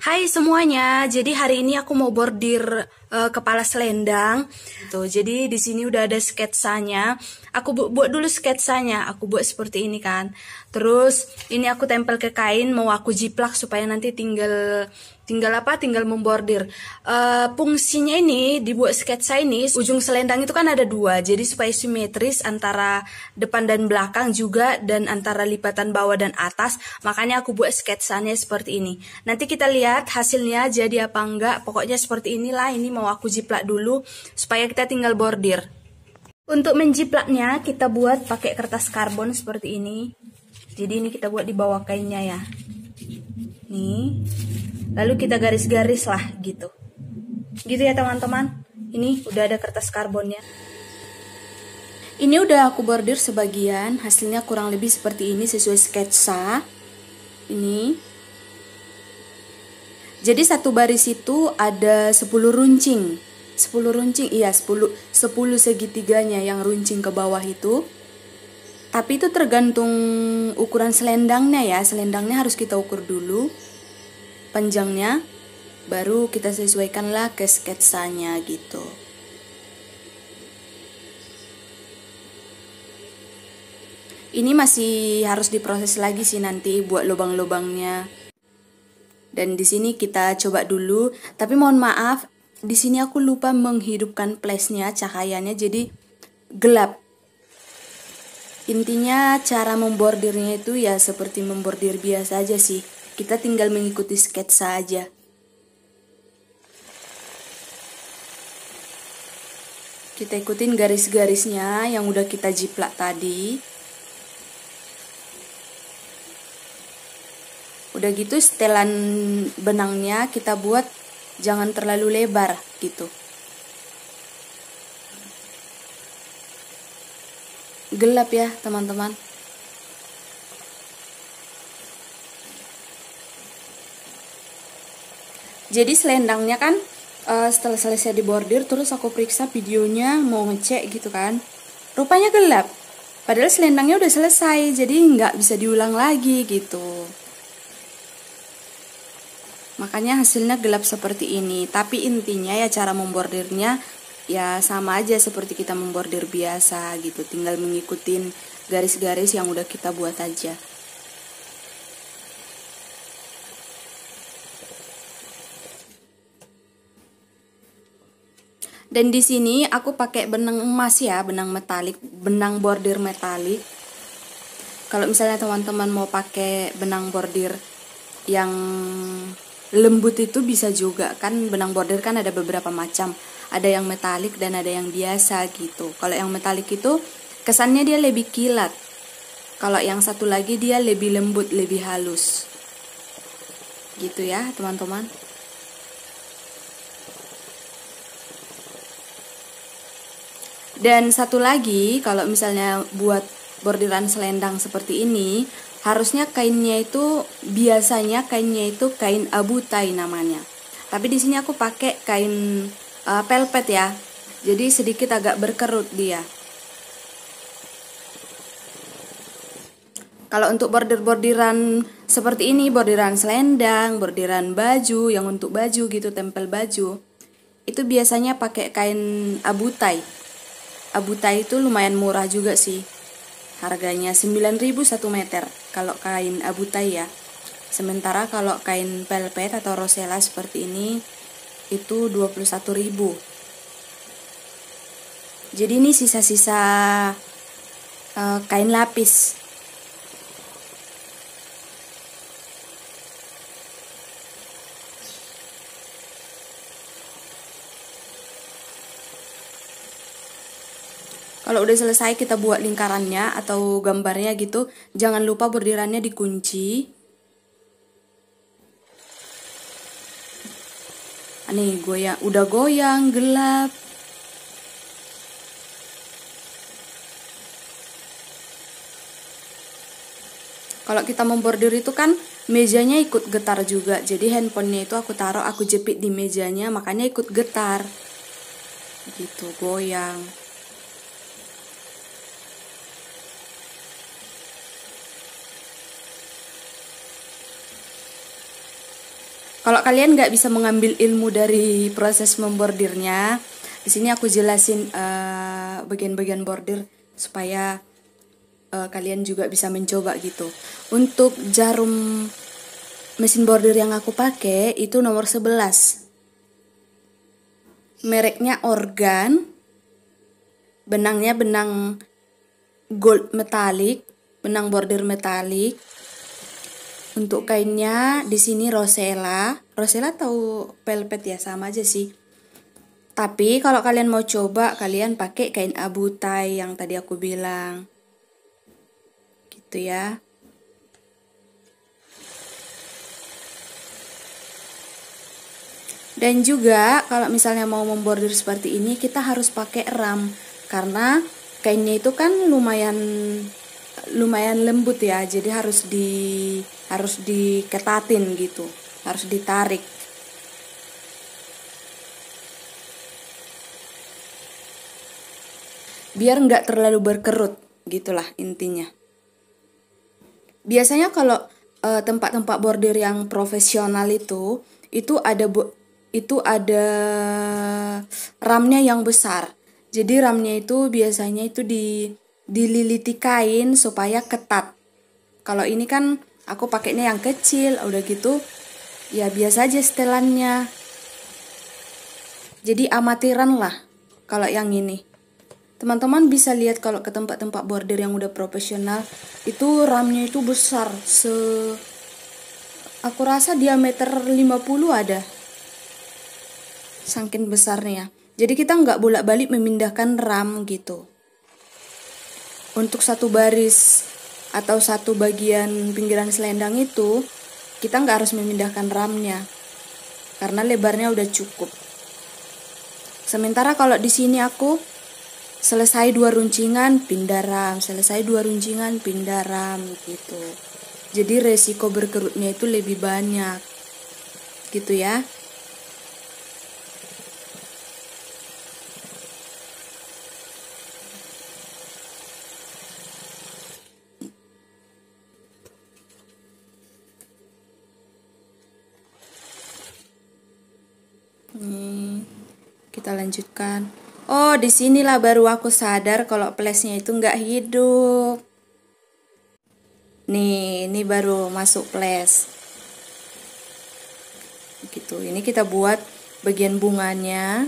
Hai semuanya, jadi hari ini aku mau bordir kepala selendang. Tuh, jadi di sini udah ada sketsanya. Aku buat dulu sketsanya. Aku buat seperti ini kan. Terus ini aku tempel ke kain, mau aku jiplak supaya nanti tinggal tinggal membordir. Fungsinya ini dibuat sketsa ini, ujung selendang itu kan ada dua, jadi supaya simetris antara depan dan belakang juga dan antara lipatan bawah dan atas. Makanya aku buat sketsanya seperti ini. Nanti kita lihat hasilnya jadi apa enggak. Pokoknya seperti inilah. Ini mau aku jiplak dulu supaya kita tinggal bordir. Untuk menjiplaknya kita buat pakai kertas karbon seperti ini. Jadi ini kita buat di bawah kainnya ya. Nih. Lalu kita garis-garis lah gitu. Gitu ya teman-teman. Ini udah ada kertas karbonnya. Ini udah aku bordir sebagian. Hasilnya kurang lebih seperti ini sesuai sketsa. Ini. Jadi satu baris itu ada 10 runcing. 10 runcing, iya 10 segitiganya yang runcing ke bawah itu. Tapi itu tergantung ukuran selendangnya ya. Selendangnya harus kita ukur dulu panjangnya, baru kita sesuaikanlah ke sketsanya gitu. Ini masih harus diproses lagi sih nanti buat lubang-lubangnya. Dan di sini kita coba dulu, tapi mohon maaf, di sini aku lupa menghidupkan flashnya, cahayanya jadi gelap. Intinya cara membordirnya itu ya seperti membordir biasa aja sih. Kita tinggal mengikuti sketsa aja. Kita ikutin garis-garisnya yang udah kita jiplak tadi. Udah gitu setelan benangnya kita buat jangan terlalu lebar gitu. Gelap ya teman-teman. Jadi selendangnya kan setelah selesai dibordir terus aku periksa videonya mau ngecek gitu kan. Rupanya gelap. Padahal selendangnya udah selesai, jadi nggak bisa diulang lagi gitu. Makanya hasilnya gelap seperti ini. Tapi intinya ya cara membordirnya ya sama aja seperti kita membordir biasa gitu. Tinggal mengikutin garis-garis yang udah kita buat aja. Dan di sini aku pakai benang emas ya, benang metalik, benang bordir metalik. Kalau misalnya teman-teman mau pakai benang bordir yang lembut itu bisa juga kan, benang bordir kan ada beberapa macam. Ada yang metalik dan ada yang biasa gitu. Kalau yang metalik itu kesannya dia lebih kilat. Kalau yang satu lagi dia lebih lembut, lebih halus. Gitu ya, teman-teman. Dan satu lagi, kalau misalnya buat bordiran selendang seperti ini, harusnya kainnya itu biasanya kainnya itu kain abutai namanya. Tapi di sini aku pakai kain velvet ya. Jadi sedikit agak berkerut dia. Kalau untuk bordir-bordiran seperti ini, bordiran selendang, bordiran baju, yang untuk baju gitu, tempel baju, itu biasanya pakai kain abutai. Abutai itu lumayan murah juga sih. Harganya 9.000 1 meter kalau kain abutai ya. Sementara kalau kain velvet atau rosella seperti ini itu 21.000. Jadi ini sisa-sisa kain lapis. Kalau udah selesai kita buat lingkarannya atau gambarnya gitu, jangan lupa bordirannya dikunci. Nih goyang, udah goyang, gelap. Kalau kita membordir itu kan mejanya ikut getar juga. Jadi handphonenya itu aku taruh, aku jepit di mejanya, makanya ikut getar. Gitu, goyang. Kalau kalian nggak bisa mengambil ilmu dari proses membordirnya, di sini aku jelasin bagian-bagian bordir supaya kalian juga bisa mencoba gitu. Untuk jarum mesin bordir yang aku pakai itu nomor 11. Mereknya Organ. Benangnya benang gold metalik, benang bordir metalik. Untuk kainnya di sini Rosella. Rosella atau velvet ya, sama aja sih. Tapi kalau kalian mau coba, kalian pakai kain abu tai yang tadi aku bilang. Gitu ya. Dan juga kalau misalnya mau membordir seperti ini, kita harus pakai ram karena kainnya itu kan lumayan lembut ya, jadi harus diketatin gitu, harus ditarik. Biar nggak terlalu berkerut, gitulah intinya. Biasanya kalau tempat-tempat bordir yang profesional itu ada ramnya yang besar. Jadi ramnya itu biasanya itu dililiti kain supaya ketat. Kalau ini kan aku pakainya yang kecil, udah gitu ya biasa aja setelannya. Jadi amatiran lah kalau yang ini. Teman-teman bisa lihat kalau ke tempat-tempat bordir yang udah profesional, itu ramnya itu besar. Aku rasa diameter 50 ada. Saking besarnya. Jadi kita nggak bolak-balik memindahkan ram gitu. Untuk satu baris atau satu bagian pinggiran selendang itu, kita nggak harus memindahkan ramnya. Karena lebarnya udah cukup. Sementara kalau di sini aku selesai 2 runcingan pindah ram, selesai 2 runcingan pindah ram gitu. Jadi resiko berkerutnya itu lebih banyak. Gitu ya. Kita lanjutkan. Oh, disinilah baru aku sadar kalau flashnya itu nggak hidup. Nih, ini baru masuk flash. Gitu. Ini kita buat bagian bunganya.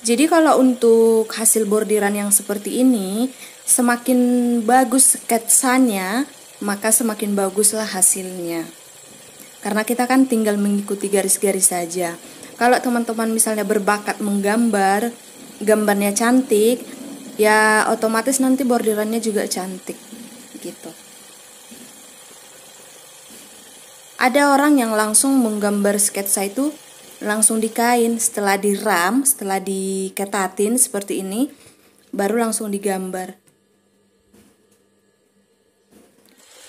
Jadi kalau untuk hasil bordiran yang seperti ini, semakin bagus sketsanya, maka semakin baguslah hasilnya. Karena kita kan tinggal mengikuti garis-garis saja. Kalau teman-teman misalnya berbakat menggambar, gambarnya cantik, ya otomatis nanti bordirannya juga cantik. Gitu. Ada orang yang langsung menggambar sketsa itu langsung di kain, setelah diram, setelah diketatin seperti ini, baru langsung digambar.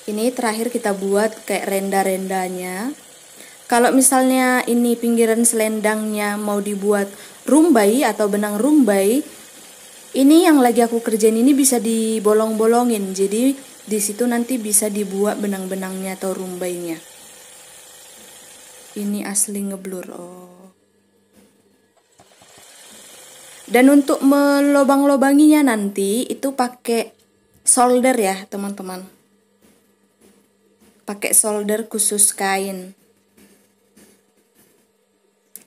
Ini terakhir kita buat kayak renda-rendanya. Kalau misalnya ini pinggiran selendangnya mau dibuat rumbai atau benang rumbai, ini yang lagi aku kerjain ini bisa dibolong-bolongin. Jadi di situ nanti bisa dibuat benang-benangnya atau rumbainya. Ini asli ngeblur. Oh. Dan untuk melobang-lobanginya nanti itu pakai solder ya, teman-teman. Pakai solder khusus kain.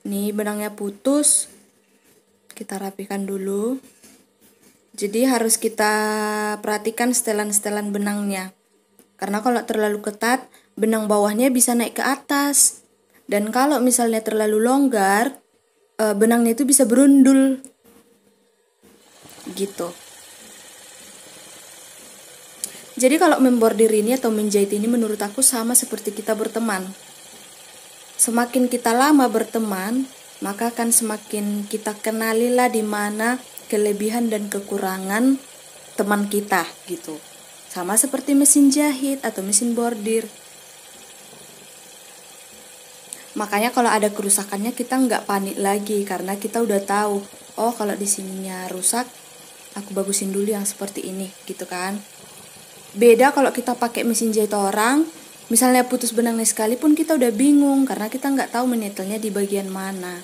Nih benangnya putus. Kita rapikan dulu. Jadi harus kita perhatikan setelan-setelan benangnya. Karena kalau terlalu ketat, benang bawahnya bisa naik ke atas. Dan kalau misalnya terlalu longgar, benangnya itu bisa berundul. Gitu. Jadi kalau membordir ini atau menjahit ini menurut aku sama seperti kita berteman. Semakin kita lama berteman, maka akan semakin kita kenalilah di mana kelebihan dan kekurangan teman kita gitu. Sama seperti mesin jahit atau mesin bordir. Makanya kalau ada kerusakannya kita nggak panik lagi karena kita udah tahu, oh kalau di sininya rusak, aku bagusin dulu yang seperti ini gitu kan. Beda kalau kita pakai mesin jahit orang, misalnya putus benangnya sekalipun kita udah bingung karena kita nggak tahu menetelnya di bagian mana.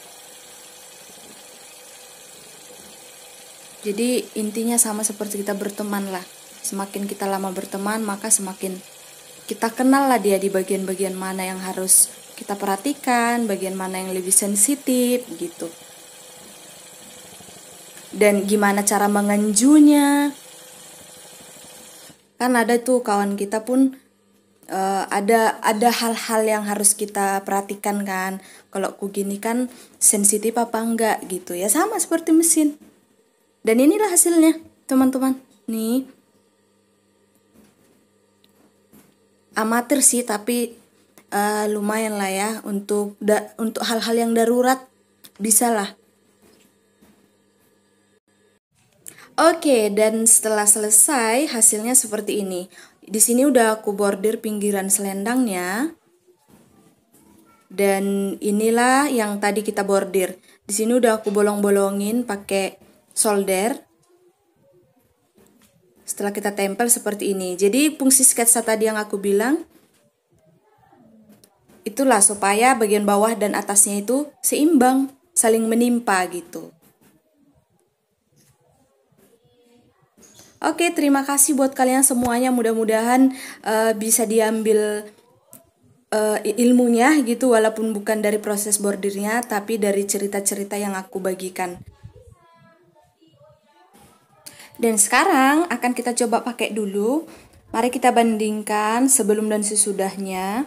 Jadi intinya sama seperti kita berteman lah. Semakin kita lama berteman, maka semakin kita kenal lah dia di bagian-bagian mana yang harus kita perhatikan, bagian mana yang lebih sensitif gitu. Dan gimana cara mengenjunya. Kan ada tuh kawan kita pun ada hal-hal yang harus kita perhatikan kan. Kalau ku gini kan sensitif apa enggak gitu ya, sama seperti mesin. Dan inilah hasilnya teman-teman. Nih. Amatir sih tapi lumayan lah ya untuk hal-hal yang darurat bisa lah. Oke, dan setelah selesai hasilnya seperti ini. Di sini udah aku bordir pinggiran selendangnya. Dan inilah yang tadi kita bordir. Di sini udah aku bolong-bolongin pakai solder. Setelah kita tempel seperti ini. Jadi fungsi sketsa tadi yang aku bilang, itulah supaya bagian bawah dan atasnya itu seimbang, saling menimpa gitu. Oke, terima kasih buat kalian semuanya. Mudah-mudahan bisa diambil ilmunya gitu, walaupun bukan dari proses bordirnya, tapi dari cerita-cerita yang aku bagikan. Dan sekarang akan kita coba pakai dulu. Mari kita bandingkan sebelum dan sesudahnya.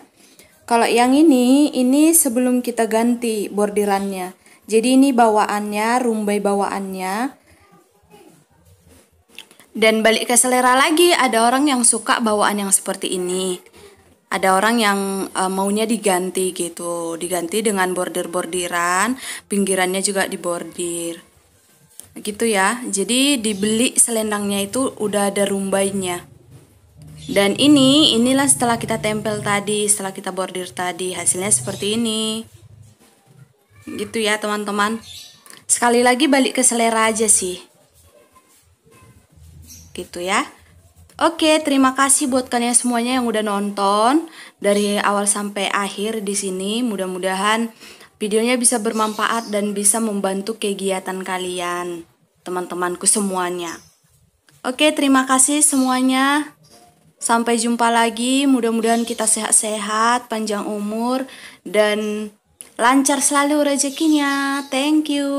Kalau yang ini sebelum kita ganti bordirannya. Jadi ini bawaannya, rumbai bawaannya. Dan balik ke selera lagi, ada orang yang suka bawaan yang seperti ini. Ada orang yang maunya diganti gitu, diganti dengan bordir-bordiran, pinggirannya juga dibordir. Gitu ya. Jadi dibeli selendangnya itu udah ada rumbainya. Dan inilah setelah kita tempel tadi, setelah kita bordir tadi, hasilnya seperti ini. Gitu ya teman-teman. Sekali lagi balik ke selera aja sih. Gitu ya. Oke, terima kasih buat kalian semuanya yang udah nonton dari awal sampai akhir di sini. Mudah-mudahan videonya bisa bermanfaat dan bisa membantu kegiatan kalian, teman-temanku semuanya. Oke, terima kasih semuanya. Sampai jumpa lagi. Mudah-mudahan kita sehat-sehat, panjang umur, dan lancar selalu rezekinya. Thank you.